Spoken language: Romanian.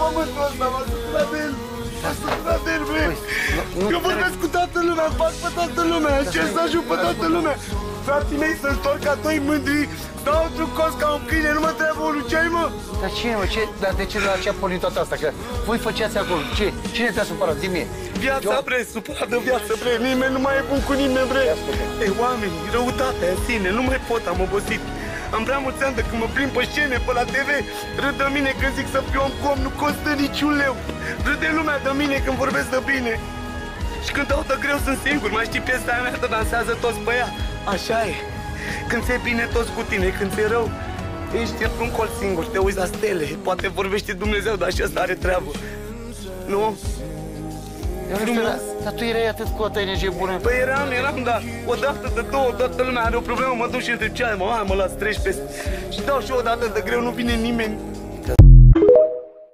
pământul ăsta, m-a săturat de el. M-a săturat de el, băi. Eu vorbesc cu toată lumea, fac pe toată lumea, încerc să ajut pe toată lumea. Frații mei se întorc ca doi mândri, dau într-un cos ca un câine, nu mă trebuie un luceai, mă. Dar cine, mă? Dar de ce la ce a pornit toată asta? Că voi făceați acolo. Ce? Cine te-a supărat? Zi-mi. Viața, bre, supărat de viață, bre, nimeni nu mai e bun cu nimeni, bre. Ei, oameni, răutatea în sine, nu mai pot, am obosit. Am prea mulți ani de când mă plimb pe scene, pe la TV, râd de mine când zic să fiu om cu om, nu costă niciun leu. Râde lumea de mine când vorbesc de bine. Și când dau de greu sunt singur, mai știi piesa aia mea, te dansează toți pe ea. Așa e. Când ți-e bine, toți cu tine, când ți-e rău, ești într-un colț singur, te uiți la stele, poate vorbește Dumnezeu, dar și ăsta are treabă. Nu? Dar tu erai atât cu o energie bună. Păi eram, dar odată de două, toată lumea are o problemă, mă duc și întreb ce ai, mă las, treci peste. Și dau și odată de greu, nu vine nimeni.